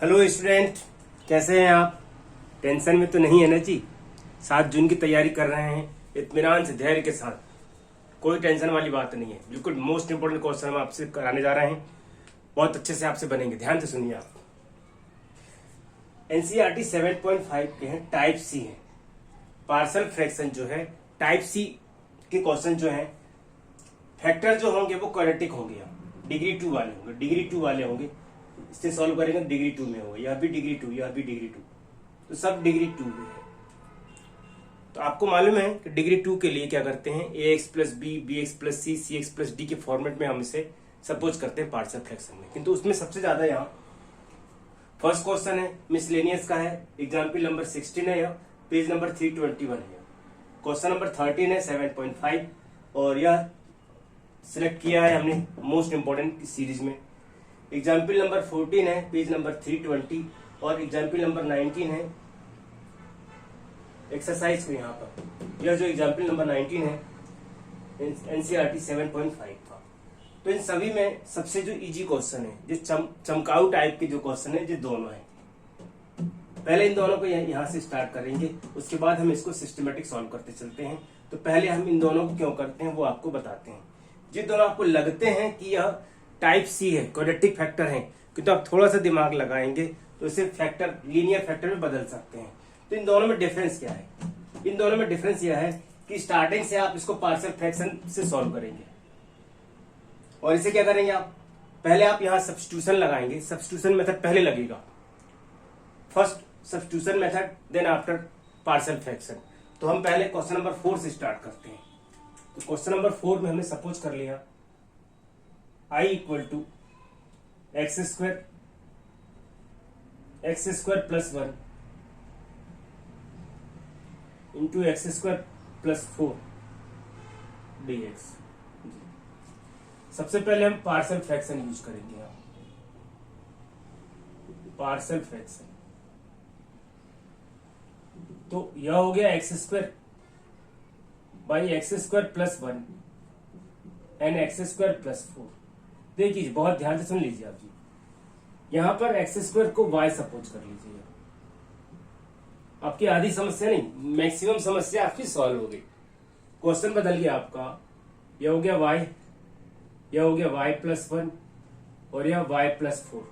Hello student, कैसे हैं आप? टेंशन में तो नहीं है ना जी? 7 जून की तैयारी कर रहे हैं इत्मीनान से, धैर्य के साथ। कोई टेंशन वाली बात नहीं है। बिल्कुल मोस्ट इंपोर्टेंट क्वेश्चन हम आपसे कराने जा रहे हैं, बहुत अच्छे से आपसे बनेंगे। ध्यान से सुनिए आप। एनसीईआरटी 7.5 के हैं, टाइप सी है। पार्शियल फ्रैक्शन जो है टाइप सी के क्वेश्चन जो है, फैक्टर जो होंगे वो क्वाड्रेटिक होंगे, डिग्री 2 वाले होंगे, डिग्री 2 वाले होंगे। इससे सॉल्व करेंगे डिग्री 2 में होगा, यह भी डिग्री 2, यह भी डिग्री 2, तो सब डिग्री 2 में है। तो आपको मालूम है कि डिग्री 2 के लिए क्या करते हैं, A X plus B, B X plus C, C X plus D के फॉर्मेट में हम इसे सपोज करते हैं पार्शियल फ्रैक्शन में। किंतु उसमें सबसे ज्यादा यहाँ फर्स्ट क्वेश्चन है मिसलेनियस का है, एग्जाम्पल नंबर 16 है, यह पेज नंबर 321 है। क्वेश्चन नंबर 13 है 7.5, और यह सिलेक्ट किया है हमने मोस्ट इंपोर्टेंट सीरीज में। एग्जाम्पल नंबर 14 है पेज नंबर 320, और एग्जाम्पल नंबर 19 है एक्सरसाइज में। यहाँ पर यह जो एग्जाम्पल नंबर 19 है एनसीईआरटी 7.5 का। तो इन सभी में सबसे जो इजी क्वेश्चन है, जो चमकाऊ टाइप के जो क्वेश्चन है, जो दोनों है। पहले इन दोनों को यहाँ से स्टार्ट करेंगे, उसके बाद हम इसको सिस्टमेटिक सॉल्व करते चलते हैं। तो पहले हम इन दोनों को क्यों करते हैं वो आपको बताते हैं। जिन दोनों आपको लगते हैं कि यह टाइप सी है, क्वाड्रेटिक फैक्टर है, कि तो आप थोड़ा सा दिमाग लगाएंगे तो इसे फैक्टर, लीनियर फैक्टर में बदल सकते हैं। तो इन दोनों में डिफरेंस क्या है? इन दोनों में डिफरेंस यह है कि स्टार्टिंग से आप इसको पार्शियल फ्रैक्शन से सॉल्व करेंगे, और इसे क्या करेंगे आप, पहले आप यहां सब्स्टिट्यूशन लगाएंगे। सब्स्टिट्यूशन मेथड पहले लगेगा, first substitution method, then after partial fraction. तो हम पहले क्वेश्चन नंबर 4 से स्टार्ट करते हैं। तो क्वेश्चन नंबर 4 में हमने सपोज कर लिया i equal to X square plus 1 into X square plus 4 dx। सबसे पहले हम पार्शियल फ्रैक्शन यूज करेंगे यहाँ, पार्शियल फ्रैक्शन। तो यह हो गया x square by X square plus 1 and x square plus 4। देखिए बहुत ध्यान से सुन लीजिए आप जी, यहां पर एक्स स्क्वायर को y सपोज कर लीजिए। आपकी आधी समस्या नहीं, मैक्सिमम समस्या आपकी सॉल्व हो गई। क्वेश्चन बदल गया आपका, यह हो गया y, यह हो गया y प्लस 1, और यह y प्लस 4।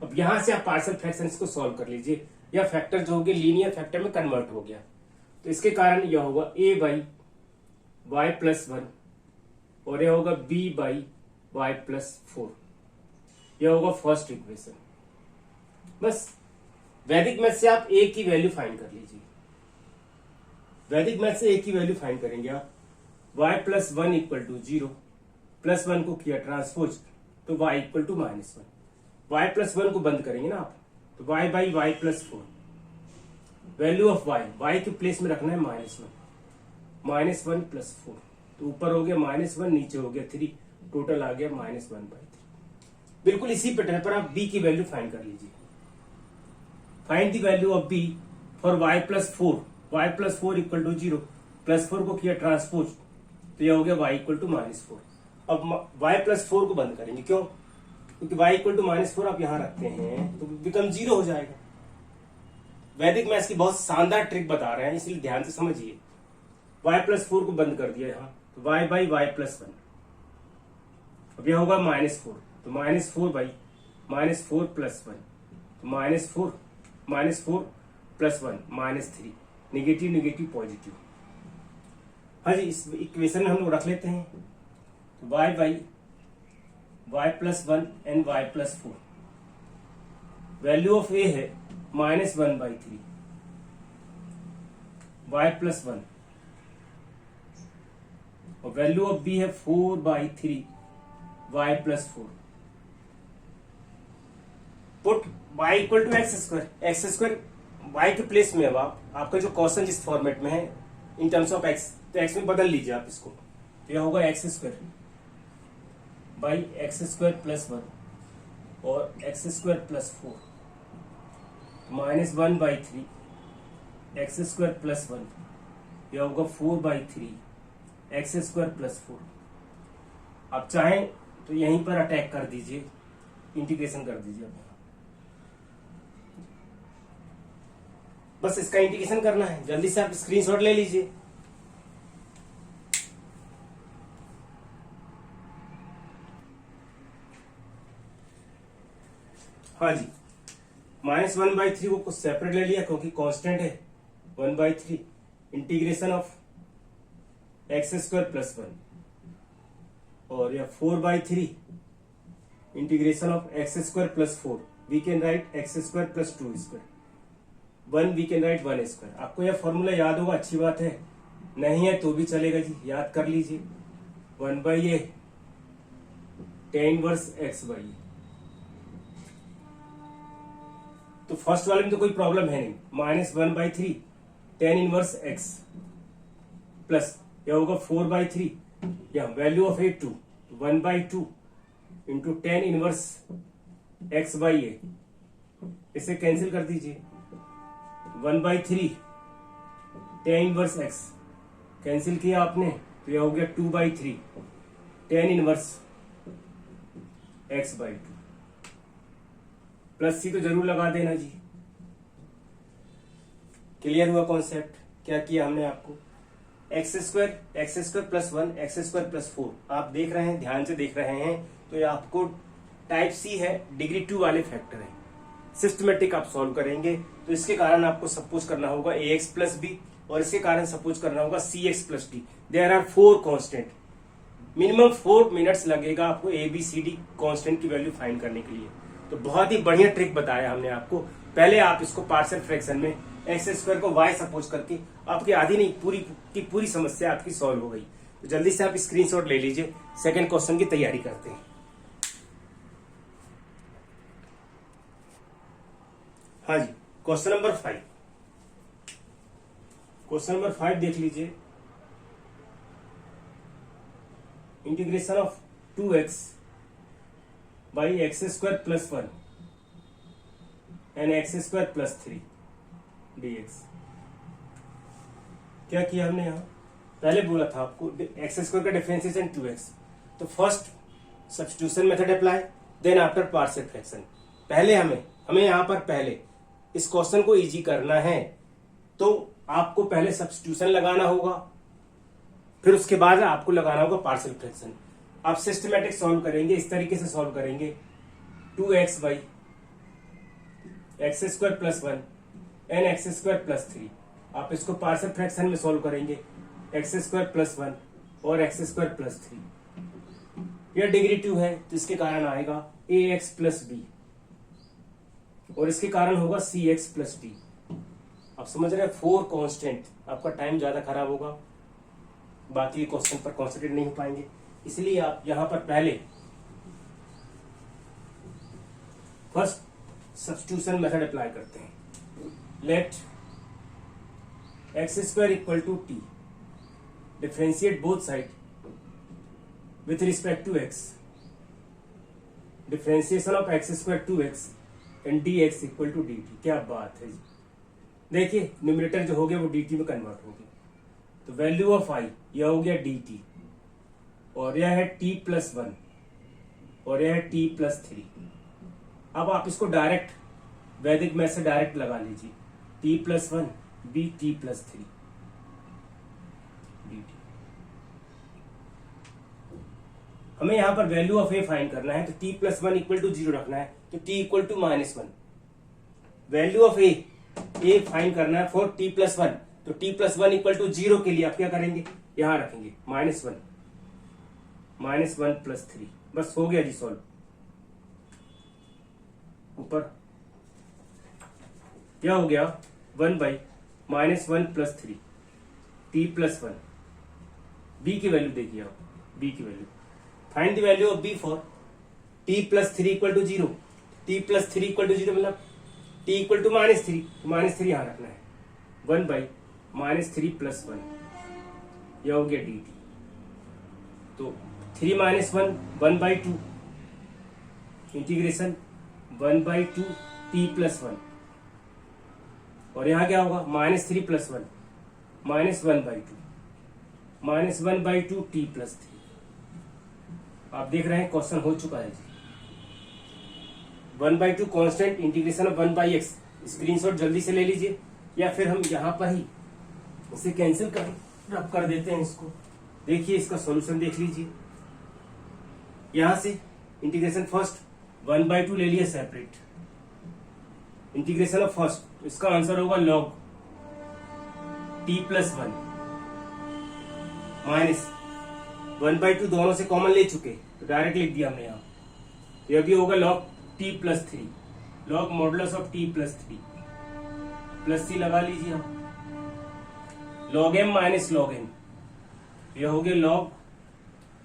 अब यहां से आप पार्शियल फ्रैक्शंस को सॉल्व कर लीजिए। यह फैक्टर जो हो गया लीनियर फैक्टर में कन्वर्ट हो गया, तो इसके कारण यह होगा a बाई वाई प्लस 1, और यह होगा b बाई वाई प्लस 4। यह होगा फर्स्ट इक्वेशन। बस वैदिक मैथ से आप a की वैल्यू फाइंड कर लीजिए। वैदिक मैथ से a की वैल्यू फाइंड करेंगे आप, y plus 1 equal to 0, plus 1 को किया ट्रांसपोज, तो y equal to minus 1। y plus 1 को बंद करेंगे ना आप, तो y by Y plus 4। Value of y के प्लेस में रखना है माइनस 1, माइनस 1 प्लस 4। तो ऊपर हो गया माइनस 1, नीचे हो गया 3, टोटल आ गया माइनस 1 बाई 3। बिल्कुल इसी पैटर्न पर आप b की वैल्यू फाइंड कर लीजिए। Find the value of b for y plus 4, y plus 4 equal to 0, plus 4 को किया ट्रांसपोज, तो यह हो गया y इक्वल टू माइनस 4। अब y प्लस 4 को बंद करेंगे, क्यों? क्योंकि y इक्वल टू माइनस 4 आप यहां रखते हैं तो बिकम 0 हो जाएगा। वैदिक मैथ्स की बहुत शानदार ट्रिक बता रहे हैं, इसलिए ध्यान से समझिए। y प्लस 4 को बंद कर दिया यहाँ, तो y बाई वाई प्लस 1। अब यह होगा माइनस 4, तो माइनस 4 बाई माइनस 4 प्लस 1, तो minus 4 plus 1 minus 3, negative negative positive. हाँ जी, इस इक्वेशन में हम लोग रख लेते हैं। तो y by Y plus 1 and y plus 4। Value of a है माइनस 1 बाई 3, y प्लस 1, और वैल्यू ऑफ b है 4 by 3, y plus 4। Put y equal to X square, X square y के प्लेस में। अब आपका जो क्वेश्चन जिस format में है इन टर्म्स ऑफ x, तो x में बदल लीजिए आप इसको। तो यह होगा X square by X square plus 1 और X square plus 4, minus 1 by 3 x square plus 1, यह होगा 4 बाई 3 एक्स स्क्वायर प्लस 4। आप चाहें तो यहीं पर अटैक कर दीजिए, इंटीग्रेशन कर दीजिए। बस इसका इंटीग्रेशन करना है, जल्दी से आप स्क्रीनशॉट ले लीजिए। हाँ जी, -1/3 को कुछ सेपरेट ले लिया क्योंकि कांस्टेंट है। 1/3 इंटीग्रेशन ऑफ x² + 1 और या 4/3 integration of x² + 4। We can write x² + 2²। 1 we can write 1²। आपको यह फॉर्मूला याद होगा, अच्छी बात है, नहीं है तो भी चलेगा जी, याद कर लीजिए। 1/a tan 1 x/a। तो फर्स्ट वाले में तो कोई प्रॉब्लम है नहीं, -1/3 tan 1 x प्लस यह होगा 4/3, या value of a 2, 1/2 into tan 1 x/a। इसे कैंसिल कर दीजिए। 1/3 tan 1 x कैंसिल किया आपने तो यह हो गया 2/3 tan 1 x/2। प्लस सी तो जरूर लगा देना जी। क्लियर हुआ कॉन्सेप्ट? क्या किया हमने आपको, x² + 1 x² + 4 आप देख रहे हैं, ध्यान से देख रहे हैं तो ये आपको टाइप सी है, डिग्री 2 वाले फैक्टर है। सिस्टमेटिक आप सॉल्व करेंगे तो इसके कारण आपको सपोज करना होगा ax + b और इसके कारण सपोज करना होगा cx + d। There are 4 constant. Minimum 4 minutes लगेगा आपको A B C D constant की वैल्यू फाइंड करने के लिए। तो बहुत ही बढ़िया ट्रिक बताया हमने आपको। पहले आप इसको पार्शियल फ्रैक्शन में x² को y सपोज करके आपकी आधी नहीं पूरी की पूरी समस्या आपकी सॉल्व हो गई। तो जल्दी से आप स्क्रीनशॉट ले लीजिए, सेकंड क्वेश्चन की तैयारी करते हैं। हाँ जी, क्वेश्चन नंबर 5। क्वेश्चन नंबर 5 देख लीजिए। Integration of 2x by x² + 1 and x² + 3 dx। क्या किया हमने यहां, पहले बोला था आपको x² का डिफरेंशिएशन 2x। तो first substitution method apply, then after partial fraction. पहले हमें यहां पर पहले इस क्वेश्चन को इजी करना है तो आपको पहले सब्स्टिट्यूशन लगाना होगा, फिर उसके बाद आपको लगाना होगा पार्शियल फ्रैक्शन। आप सिस्टमेटिक सॉल्व करेंगे, इस तरीके से सॉल्व करेंगे। 2x by x² + 1 and x² + 3। आप इसको पार्शियल फ्रैक्शन में सॉल्व करेंगे, x² + 1 और x² + 3। यह डिग्री 2 है तो इसके कारण आएगा ax + b और इसके कारण होगा cx + d। आप समझ रहे हैं, 4 कांस्टेंट। आपका टाइम ज्यादा खराब होगा, बाकी क्वेश्चन पर कॉन्सेंट्रेट नहीं हो पाएंगे, इसलिए आप यहां पर पहले फर्स्ट सब्स्टिट्यूशन मेथड अप्लाई करते हैं। Let x² = t, differentiate both side with respect to x। Differentiation of x² 2x and dx = dt। क्या बात है जी, देखिए न्यूमरेटर जो हो गया वो dt में कन्वर्ट हो गया। तो वैल्यू ऑफ i यह हो गया dt और यह है t + 1 और यह है t + 3। अब आप इसको डायरेक्ट वैदिक मैथ से डायरेक्ट लगा लीजिए, t + 1 b t + 3 dt। हमें यहां पर वैल्यू ऑफ a फाइंड करना है तो t + 1 = 0 रखना है, तो t = -1। Value of a find करना है फॉर t + 1, तो t + 1 = 0 के लिए आप क्या करेंगे, यहां रखेंगे -1 + 3। बस हो गया जी सॉल्व। ऊपर क्या हो गया, 1/-1 + 3 t + 1। b की वैल्यू देखिए आप, b की value find the value of b for t + 3 = 0। t + 3 = 0 मतलब t = -3, तो -3 यहां रखना है। 1/-3 + 1 यह हो गया dt। तो 3 - 1 1/2 इंटीग्रेशन 1/2 t + 1 और यहां क्या होगा, -3 + 1 -1/2 -1/2 t + 3। आप देख रहे हैं क्वेश्चन हो चुका है जी। 1/2 constant integration of 1/x। Screenshot जल्दी से ले लीजिए, या फिर हम यहाँ पर ही इसे कैंसिल कर रब कर देते हैं इसको। देखिए इसका सॉल्यूशन देख लीजिए, यहां से इंटीग्रेशन फर्स्ट 1/2 ले लिया सेपरेट, इंटीग्रेशन ऑफ फर्स्ट, इसका आंसर होगा log t+1 माइनस 1/2 दोनों से कॉमन ले चुके तो डायरेक्ट लिख दिया हमने यहाँ। यह भी होगा log t+3, log modulus of t+3 plus C लगा लीजिए आप, log m minus log n, यह हो गया log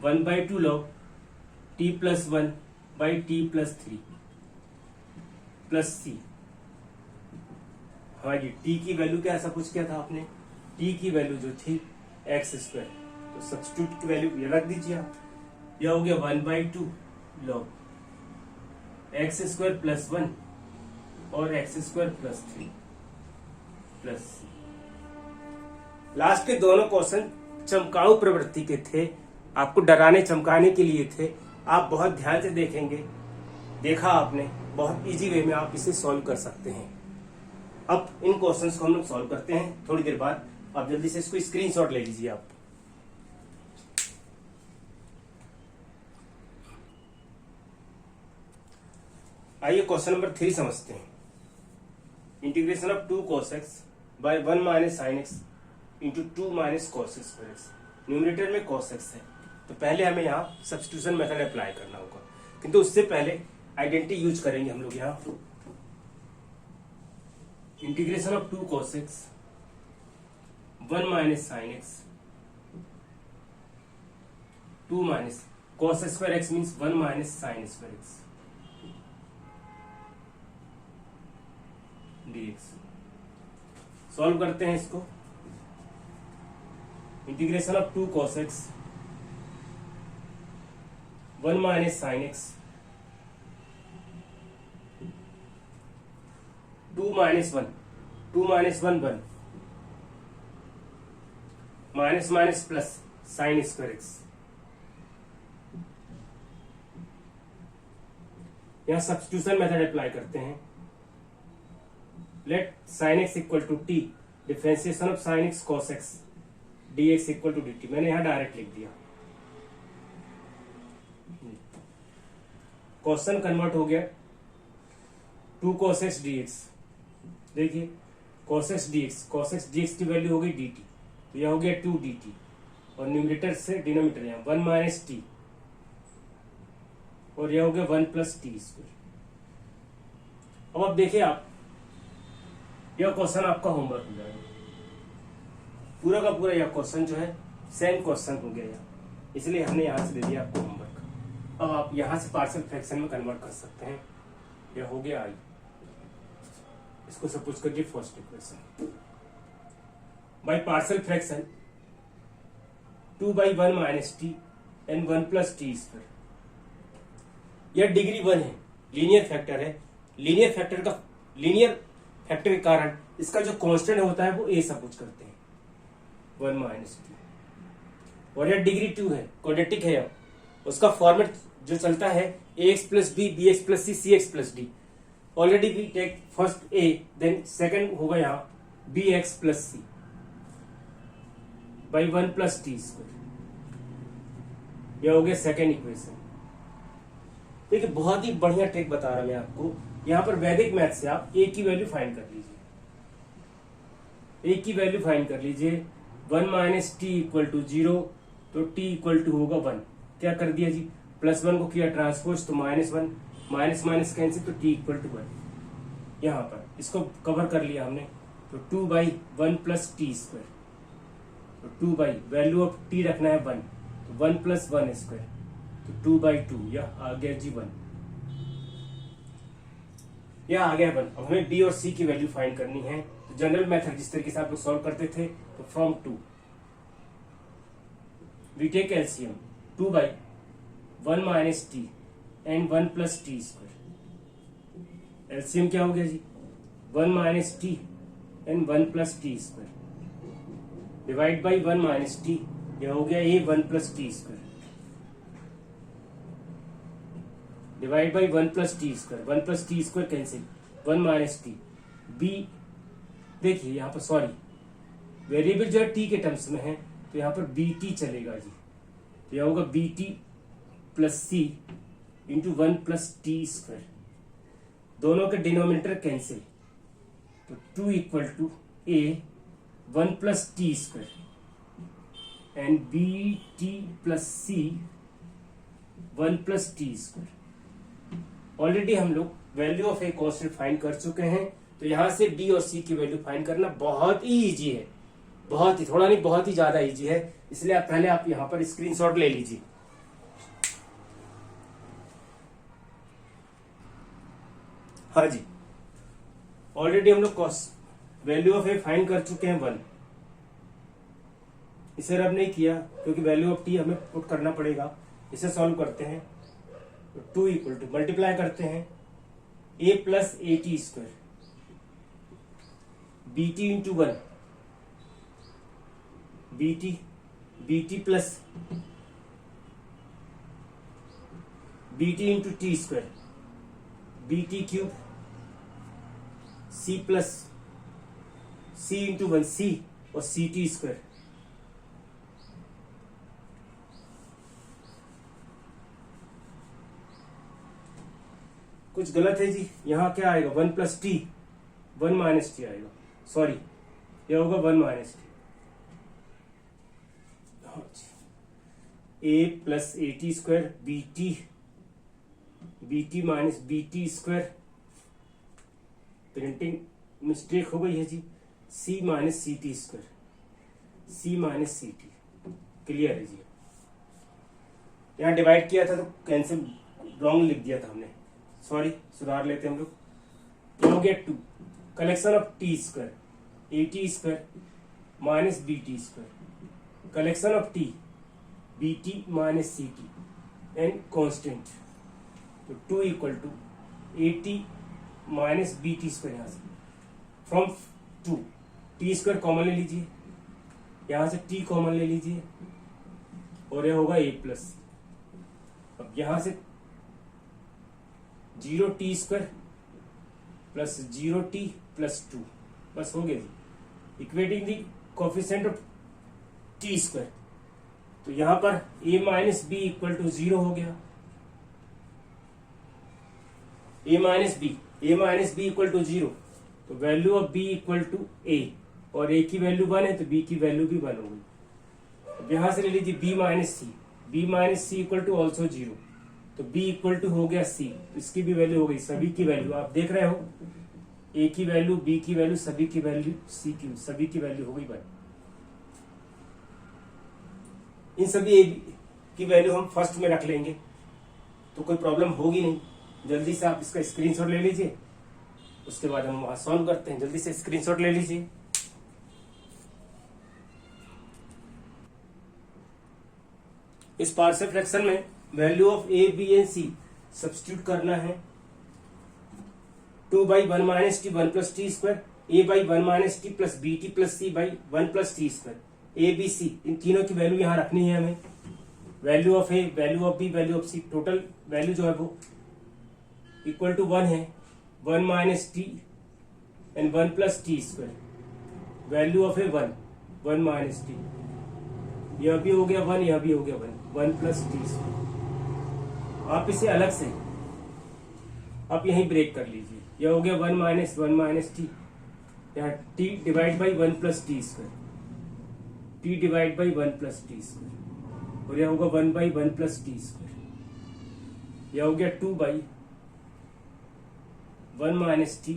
1/2 log t+1 by t+3 plus C. हाँ जी, t की वैल्यू क्या ऐसा कुछ क्या था आपने, t की वैल्यू जो थी x², तो सब्स्टिट्यूट की वैल्यू ये रख दीजिए आप, यह हो गया 1/2 log x² + 1 और x² + 3 प्लस सी। लास्ट के दोनों क्वेश्चन चमकाऊ प्रवृत्ति के थे, आपको डराने चमकाने के लिए थे। आप बहुत ध्यान से देखेंगे, देखा आपने, बहुत इजी वे में आप इसे सॉल्व कर सकते हैं। अब इन क्वेश्चंस को हम लोग सॉल्व करते हैं थोड़ी देर बाद। आप जल्दी से इसको स्क्रीनशॉट ले लीजिए आप। आइए क्वेश्चन नंबर 3 समझते हैं। Integration of 2 cos x by 1 minus sine X into 2 minus cos x। Numerator में cos x है, तो पहले हमें यहाँ सब्स्टिट्यूशन मेथड अप्लाई करना होगा, किंतु उससे पहले आइडेंटिटी यूज करेंगे हम लोग यहाँ। Integration of 2 cos x 1 minus sine X 2 minus cos² x means 1 minus sine square X dx। Solve करते हैं इसको। Integration of 2 cos x 1 minus sine X 2 minus 1 2 minus 1 1 minus minus plus sine square X. यहां substitution method apply करते हैं। Let sine X equal to T, differentiation of sine X cos x dx equal to dt। मैंने यहां direct लिख दिया, question convert हो गया 2 cos x dx। देखिए cos x dx की वैल्यू हो गई dt, तो यह हो गया 2 dt और न्यूमरेटर से डिनोमिनेटर यहां 1 माइनस टी और यह हो गया 1 प्लस टी स्क्वायर। अब आप देखिए, आप यह क्वेश्चन आपका होमवर्क हो जाएगा पूरा का पूरा। यह क्वेश्चन जो है सेम क्वेश्चन हो गया, इसलिए हमने यहां से दे दिया आपको होमवर्क। अब आप यहां से पार्शियल फ्रैक्शन में कन्वर्ट कर सकते हैं। यह हो गया आई, इसको सपोज करिए first equation. By partial fraction 2/1 minus T and 1 plus T square. यह डिग्री 1 है, लीनियर फैक्टर है। लीनियर फैक्टर के कारण इसका जो कांस्टेंट होता है वो ए सपोज करते हैं 1 माइनस टी, और यह डिग्री 2 है, क्वाड्रेटिक है। उसका फॉर्मेट जो चलता है ax plus B bx plus C cx plus D. Already we take first a, then second होगा यहाँ bx plus C by 1 plus T square. यह हो गया सेकंड इक्वेशन। देखिए बहुत ही बढ़िया ट्रिक बता रहा मैं आपको। यहाँ पर वैदिक मैथ से आप a की वैल्यू फाइंड कर लीजिए। a की वैल्यू फाइंड कर लीजिए 1 माइनस टी इक्वल टू 0, तो t इक्वल टू होगा 1। क्या कर दिया जी, +1 को किया ट्रांसपोज, तो -1 माइनस माइनस कैंसिल, तो t इक्वल टू 1। यहाँ पर इसको कवर कर लिया हमने, तो 2/1 प्लस टी स्क्वायर, तो 2 वैल्यू ऑफ t रखना है 1, तो 1 प्लस 1 स्क्वायर, तो 2/2। यह आ गया जी 1, यह आ गया 1। अब हमें b और c की वैल्यू फाइंड करनी है। तो जनरल मेथड जिस तरीके से आप लोग सॉल्व करते थे, तो from 2 we take LCM 2/1 minus T and 1 plus T square. LCM क्या हो गया जी, 1 minus T and 1 plus T square divide by 1 minus T, यह हो गया a 1 plus T square divide by 1 plus T square. 1 plus T square cancel, 1 minus T, b देखिए यहाँ पर सॉरी, वेरिएबल जो है टी के टर्म्स में है, तो यहाँ पर बी टी चलेगा जी। तो यह होगा B T plus C into 1 plus T square. दोनों के डिनोमिनेटर कैंसिल, तो 2 equal to A 1 plus T square and B T plus C 1 plus T square. Already हम लोग value of A constant find कर चुके हैं, तो यहां से डी और सी की वैल्यू फाइंड करना बहुत ही इजी है, बहुत ही, थोड़ा नहीं बहुत ही ज्यादा इजी है। इसलिए आप यहां पर स्क्रीनशॉट ले लीजिए। हाँ जी, ऑलरेडी हम लोग वैल्यू ऑफ ए फाइंड कर चुके हैं 1। इसे रब नहीं किया क्योंकि वैल्यू ऑफ टी हमें पुट करना पड़ेगा। इसे सॉल्व करते हैं, तो 2 इक्वल टू मल्टीप्लाई करते हैं A plus A T square B T into 1 B T plus B T into T square B T cube C plus C into 1 C और सी टी स्क्वायर। कुछ गलत है जी, यहां क्या आएगा 1 प्लस टी 1 माइनस टी आएगा, sorry यह होगा 1 minus T. A plus A T square B T minus B T square, printing mistake हो गई है जी, C minus C T square C minus C T. Clear है जी, यहां डिवाइड किया था तो कैंसिल रॉन्ग लिख दिया था हमने, सॉरी सुधार लेते हैं हम लोग। हो गया 2 collection of T square A T square minus B T square collection of T B T minus C T and constant, तो 2 equal to A T minus B T square. यहां से फ्रॉम 2 टी स्क्वायर कॉमन ले लीजिए, यहां से T common ले लीजिए और यह होगा ए प्लस। अब यहां से 0 T square plus 0 T plus 2, बस हो गया जी। Equating the coefficient of T square, तो यहां पर a minus B equal to 0 हो गया। a minus B equal to 0, तो value of b equal to a, और a की वैल्यू 1 है तो b की वैल्यू भी 1 हो गई। अब यहां से ले लीजिए b minus C equal to also 0, तो b इक्वल टू हो गया c, तो इसकी भी वैल्यू हो गई। सभी की वैल्यू आप देख रहे हो, a की वैल्यू b की वैल्यू सभी की वैल्यू c की सभी की वैल्यू हो गई 1। इन सभी a की वैल्यू हम फर्स्ट में रख लेंगे तो कोई प्रॉब्लम होगी नहीं। जल्दी से आप इसका स्क्रीनशॉट ले लीजिए, उसके बाद हम वहां सॉल्व करते हैं। जल्दी से स्क्रीनशॉट ले लीजिए। इस पार्शियल फ्रैक्शन में value of A B and C substitute करना है। 2 by 1 minus T 1 plus T square, A by 1 minus T plus B T plus C by 1 plus T square, A B C, इन तीनों की value यहां रखनी है हमें। Value of A, value of B, value of C, total value जो है वो इक्वल टू 1 है। 1 minus T and 1 plus T square, value of A 1 minus T, यह भी हो गया 1, यह भी हो गया 1 प्लस टी स्क्वायर। आप इसे अलग से आप यहीं ब्रेक कर लीजिए। यह हो गया 1 माइनस टी, यहाँ T divide by 1 plus T square, T divide by 1 plus T square, और यह होगा 1 बाई 1 प्लस टी स्क्वायर। यह हो गया 2 बाई 1 माइनस टी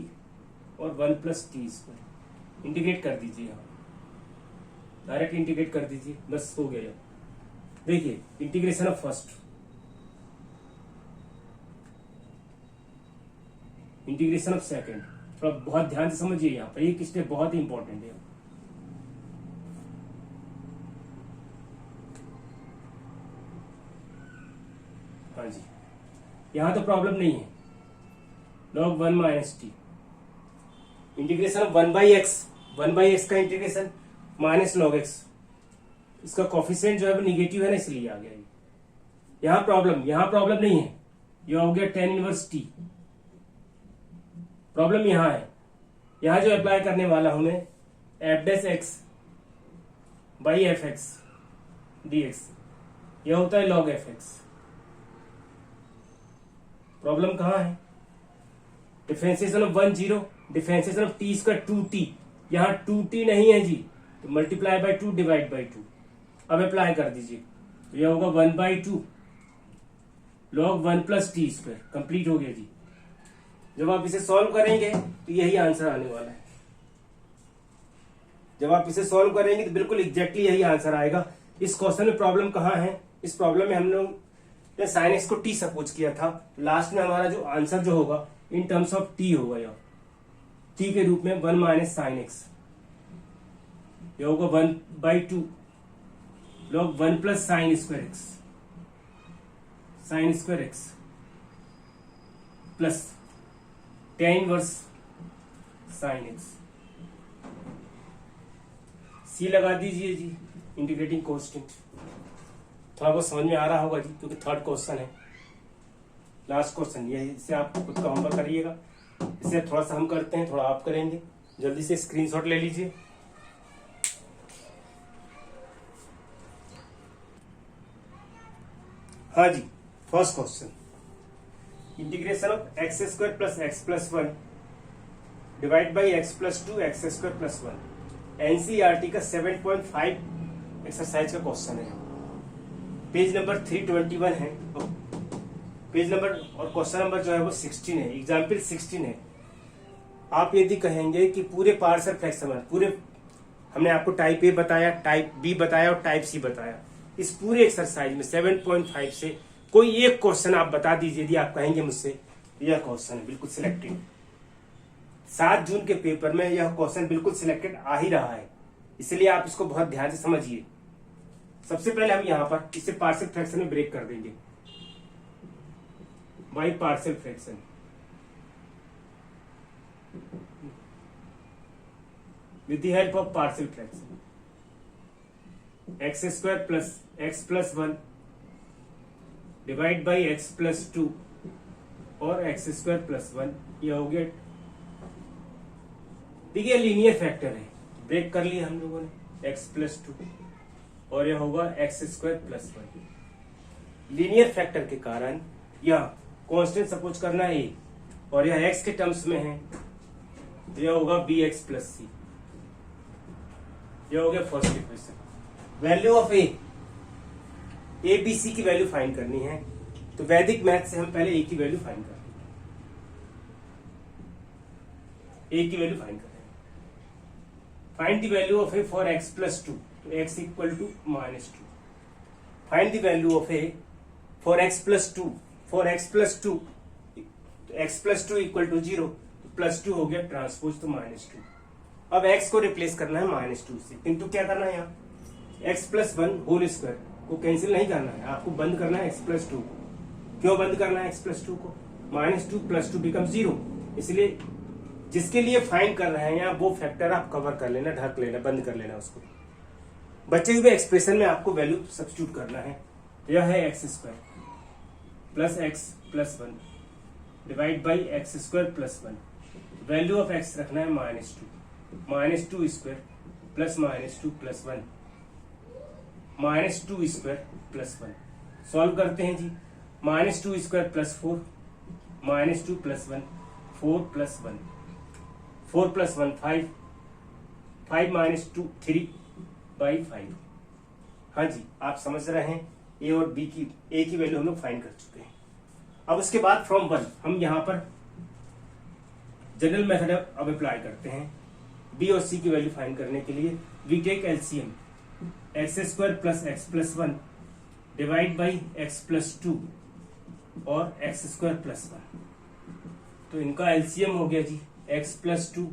और 1 प्लस टी स्क्वायर। इंटीग्रेट कर दीजिए, यहाँ डायरेक्ट इंटीग्रेट कर दीजिए, बस हो गया। देखिए integration of first, integration of second, थोड़ा बहुत ध्यान से समझिए। यहाँ पर एक स्टेप बहुत ही इंपॉर्टेंट है। हाँ जी, यहां तो प्रॉब्लम नहीं है। log 1 minus T, integration of 1 by x का इंटीग्रेशन माइनस लॉग एक्स, इसका कोफिशिएंट जो है वो निगेटिव है ना, इसलिए आ गया। यहां प्रॉब्लम नहीं है। यह हो गया tan इनवर्स टी, प्रॉब्लम यहां है। यहां जो अप्लाई करने वाला हूं मैं F dash x by F x D x, यह होता है लॉग एफ एक्स। प्रॉब्लम कहां है? Differentiation of 1 0, differentiation of T square 2t, यहां 2t नहीं है जी, तो मल्टीप्लाई बाय 2 डिवाइड बाय 2। अब अप्लाई कर दीजिए, तो यह होगा 1/2 log 1 plus T square. Complete हो गया जी। जब आप इसे सॉल्व करेंगे तो यही आंसर आने वाला है। जब आप इसे सॉल्व करेंगे तो बिल्कुल एग्जैक्टली यही आंसर आएगा। इस क्वेश्चन में प्रॉब्लम कहाँ है? इस प्रॉब्लम में हम लोग साइन एक्स को टी सपोज किया था। लास्ट में हमारा जो आंसर जो होगा इन टर्म्स ऑफ टी होगा, या टी के रूप में 1 माइनस साइन एक्स, ये होगा 1/2 log 1 plus sine square X, sine square X plus tan inverse sine X. C लगा दीजिए जी, इंटीग्रेटिंग कोएफिशिएंट। थोड़ा बहुत समझ में आ रहा होगा जी, क्योंकि थर्ड क्वेश्चन है, लास्ट क्वेश्चन ये है। इससे आप खुद का होमवर्क करिएगा। इसे थोड़ा सा हम करते हैं, थोड़ा आप करेंगे। जल्दी से स्क्रीनशॉट ले लीजिए। हाँ जी, first question, integration of X square plus X plus 1 divide by X plus 2 X square plus 1, NCERT का 7.5 एक्सरसाइज का क्वेश्चन है। पेज नंबर 321 है, पेज नंबर और क्वेश्चन नंबर जो है वो 16 है, एग्जाम्पल 16 है। आप यदि कहेंगे कि पूरे पार्शियल फ्रैक्शन में पूरे हमने आपको टाइप ए बताया, टाइप बी बताया और टाइप सी बताया, इस पूरे एक्सरसाइज में 7.5 से कोई एक क्वेश्चन आप बता दीजिए। यदि आप कहेंगे मुझसे यह क्वेश्चन है बिल्कुल सिलेक्टेड, 7 जून के पेपर में यह क्वेश्चन बिल्कुल सिलेक्टेड आ ही रहा है, इसलिए आप इसको बहुत ध्यान से समझिए। सबसे पहले हम यहाँ पर इसे पार्शियल फ्रैक्शन में ब्रेक कर देंगे by partial fraction. With the help of partial fraction, x square plus X plus 1 divide by X plus 2 और एक्स स्क्वायर प्लस 1, यह हो गया। देखिए लीनियर फैक्टर है, ब्रेक कर लिया हम लोगों ने, एक्स प्लस 2 और यह होगा X square plus 1। Linear factor के कारण यह कांस्टेंट सपोज करना है और यह एक्स के टर्म्स में है, तो यह होगा बी एक्स प्लस सी। यह हो गया first equation. Value of A B C की वैल्यू फाइंड करनी है, तो वैदिक मैथ से हम पहले ए की वैल्यू फाइंड करें। ए की वैल्यू फाइंड करें। Find the value of A for X plus 2, तो X equal to -2। Find the value of A for X plus 2, for X plus 2, X plus 2 equal to 0, plus 2 हो गया transpose तो -2। अब x को replace करना है -2 से, किंतु क्या करना है यहाँ x प्लस 1 होल स्क्वायर को कैंसिल नहीं करना है, आपको बंद करना है x प्लस 2 को। क्यों बंद करना है x प्लस 2 को? -2 प्लस 2 बिकम 0, इसलिए जिसके लिए फाइंड कर रहे हैं यहाँ वो फैक्टर आप कवर कर लेना, ढक लेना, बंद कर लेना उसको। बचे हुए एक्सप्रेशन में आपको वैल्यू सब्स्टिट्यूट करना है। यह है x square plus X plus 1 divide by X square plus 1। Value of x रखना है -2 square plus -2 plus 1, -2 square plus 1। Solve करते हैं जी। -2 square plus 4, -2 plus 1 4 plus 1, 4 plus 1 5, 5 -2 3/5। हाँ जी, आप समझ रहे हैं। ए और बी की ए की वैल्यू हम लोग फाइंड कर चुके हैं। अब उसके बाद फ्रॉम 1 हम यहाँ पर जनरल मेथड अब अप्लाई करते हैं। बी और सी की वैल्यू फाइंड करने के लिए we take LCM, X square plus X plus 1 divide by X plus 2 और एक्स स्क्वायर प्लस 1। तो इनका एलसीएम हो गया जी एक्स प्लस 2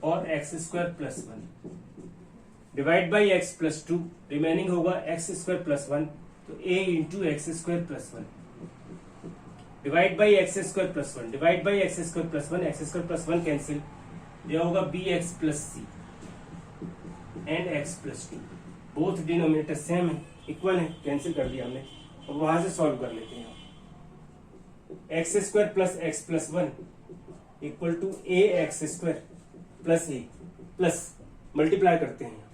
और X square plus 1 divide by X plus 2, remaining होगा एक्स स्क्वायर प्लस 1, तो A into X square plus 1 divide by X square plus 1 divide by X square plus 1, X square plus 1 cancel, यह होगा B X plus C and X plus 2। Both denominator same है, equal है, cancel कर दिया हमने। अब वहां से सॉल्व कर लेते हैं। X square plus X plus 1 equal to A X square plus A plus multiply करते हैं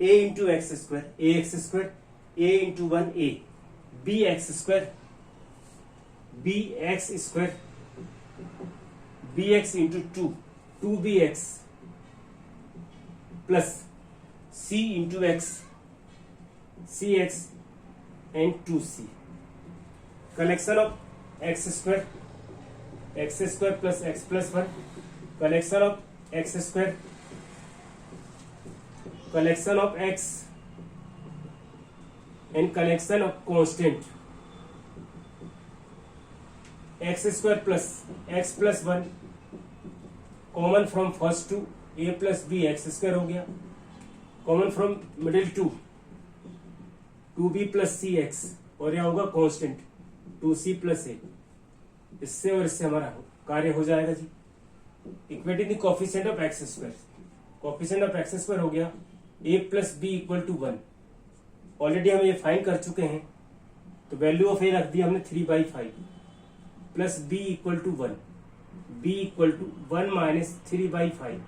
A into X square A into 1 A B X square B X into 2 B X plus C into X C X and 2c collection of X square plus X plus 1 collection of X square collection of X and collection of constant X square plus X plus 1 common from first two A plus B X square हो गया common from middle two B plus C X और यह होगा constant 2c plus ए इससे और इससे हमारा कार्य हो जाएगा जी equating the coefficient of X square coefficient of X square हो गया a plus B equal to 1 already हम ये फाइंड कर चुके हैं तो वैल्यू ऑफ a रख दिया हमने 3/5 plus b equal to 1 b equal to 1 माइनस 3/5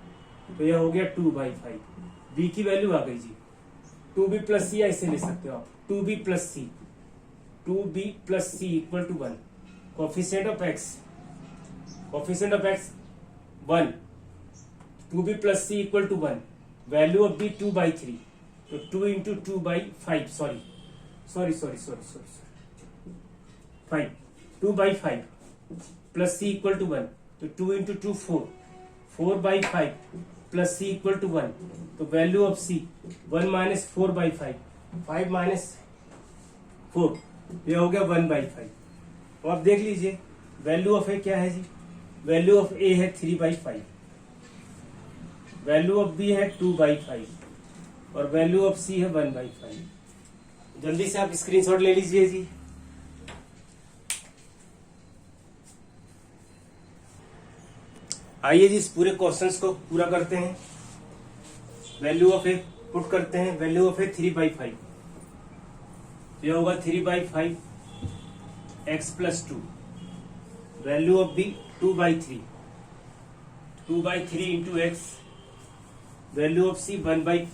तो यह हो गया 2/5 b की वैल्यू आ गई जी 2b प्लस सी ऐसे ले सकते हो आप 2b plus C equal to 1 coefficient of x 1 2b plus C equal to 1 value of b 2/3 तो 2 into 2/5 sorry 5 2/5 plus C equal to 1 तो 2 into 2 4/5 plus C equal to 1 तो value of c 1 minus 4/5 5 minus 4 ये हो गया 1/5 तो आप देख लीजिए वैल्यू ऑफ a क्या है जी वैल्यू ऑफ a है 3/5 वैल्यू ऑफ b है 2/5 और वैल्यू ऑफ c है 1/5 जल्दी से आप स्क्रीनशॉट ले लीजिए जी आइए जी इस पूरे क्वेश्चंस को पूरा करते हैं वैल्यू ऑफ ए पुट करते हैं वैल्यू ऑफ ए 3/5 यह होगा 3/5 x plus 2 value of b 2/3 into x value of c 1/5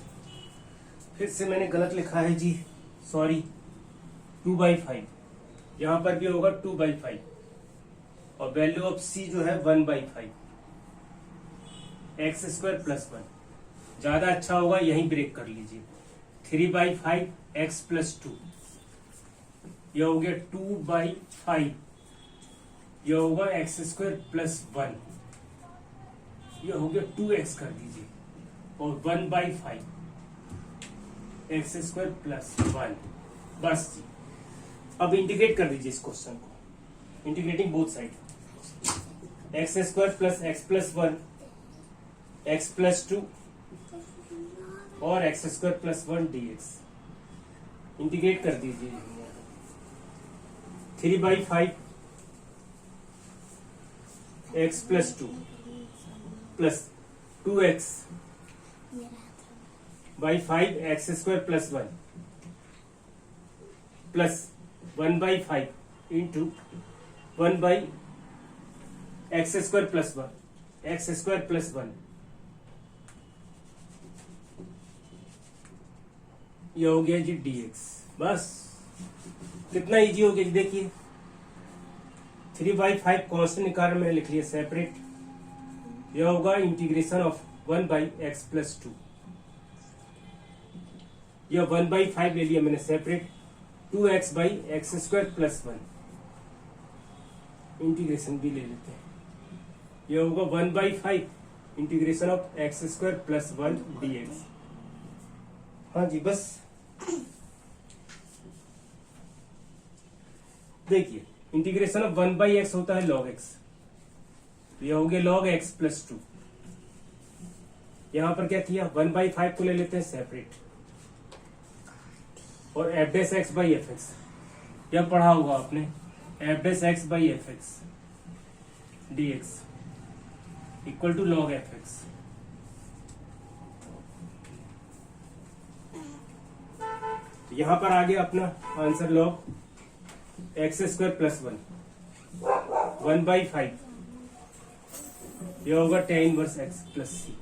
फिर से मैंने गलत लिखा है जी सॉरी 2/5 यहां पर भी होगा 2/5 और वैल्यू ऑफ c जो है 1/5 एक्स स्क्वायर प्लस 1 ज्यादा अच्छा होगा यहीं ब्रेक कर लीजिए 3/5 x प्लस 2 यह हो गया 2/5 यह होगा एक्स स्क्वायर प्लस 1 यह हो गया 2x कर दीजिए और 1/5 एक्स स्क्वायर प्लस 1 बस जी अब इंटीग्रेट कर दीजिए इस क्वेश्चन को integrating both side x square plus X plus 1 x plus 2 और X square plus 1 dx integrate कर दीजिए 3/5 x plus 2 plus 2x by 5 x square plus 1 plus 1/5 into 1 by X square plus 1 X square plus 1 ये हो गया जी dx बस कितना easy हो गया जी देखिए 3/5 कांस्टेंट निकाल मैंने लिख लिया सेपरेट यह होगा इंटीग्रेशन ऑफ 1/x प्लस 2 यह 1/5 ले लिया मैंने separate 2x by X square plus 1 integration भी ले लेते हैं यह होगा 1/5 integration of X square plus 1 dx हाँ जी बस देखिए इंटीग्रेशन ऑफ 1/x होता है log x यह हो गया log x प्लस 2 यहां पर क्या किया 1/5 को ले लेते हैं सेपरेट और f dash x by F X यह पढ़ा होगा आपने f dash x by F X dx equal to log F X यहां पर आ गया अपना answer log x square plus 1 1/5 यह होगा tan inverse x plus C.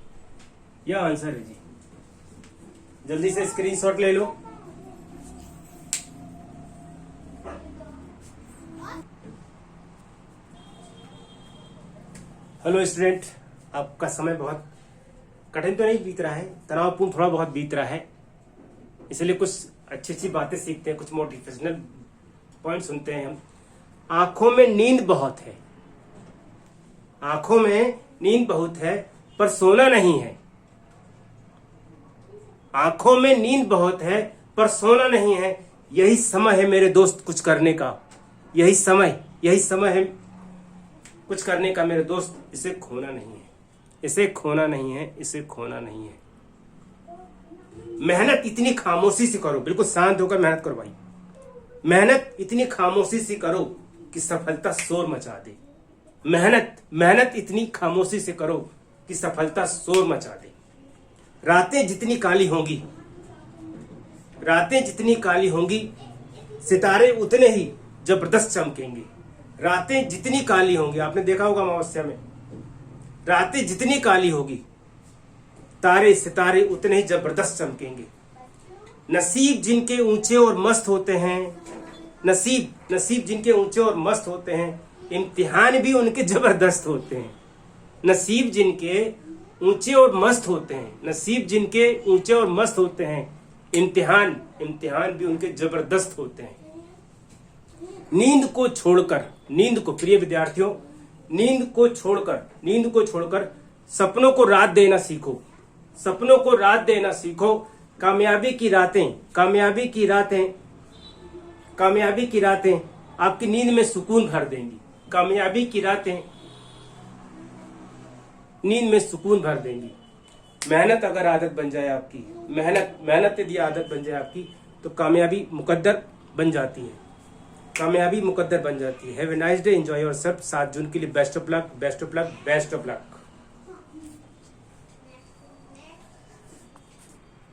यह आंसर है जी। जल्दी से स्क्रीनशॉट ले लो। हेलो स्टूडेंट, आपका समय बहुत कठिन तो नहीं बीत रहा है, तनावपूर्ण थोड़ा बहुत बीत रहा है, इसलिए कुछ अच्छी अच्छी बातें सीखते हैं, कुछ मोटिवेशनल पॉइंट सुनते हैं हम। आंखों में नींद बहुत है, आंखों में नींद बहुत है पर सोना नहीं है। आंखों में नींद बहुत है पर सोना नहीं है। यही समय है मेरे दोस्त कुछ करने का, यही समय है कुछ करने का मेरे दोस्त। इसे खोना नहीं है, इसे खोना नहीं है, इसे खोना नहीं है। मेहनत इतनी खामोशी से करो, बिल्कुल शांत होकर मेहनत करो भाई। मेहनत इतनी खामोशी से करो कि सफलता शोर मचा दे। मेहनत इतनी खामोशी से करो कि सफलता शोर मचा दे। रातें जितनी काली होंगी, सितारे उतने ही जबरदस्त चमकेंगे। रातें जितनी काली होंगी, आपने देखा होगा अमावस्या में, रातें जितनी काली होगी, सितारे उतने ही जबरदस्त चमकेंगे। नसीब जिनके ऊंचे और मस्त होते हैं, नसीब जिनके ऊंचे और मस्त होते हैं, इम्तिहान भी उनके जबरदस्त होते हैं। नसीब जिनके ऊंचे और मस्त होते हैं, इम्तिहान भी उनके जबरदस्त होते हैं। नींद को प्रिय विद्यार्थियों, नींद को छोड़कर सपनों को रात देना सीखो। कामयाबी की रातें आपकी नींद में सुकून भर देंगी। कामयाबी की रातें नींद में सुकून भर देंगी। मेहनत अगर आदत बन जाए आपकी, मेहनत यदि आदत बन जाए आपकी, तो कामयाबी मुकद्दर बन जाती है। Have a nice day, enjoy yourself. 7 जून के लिए बेस्ट ऑफ लक।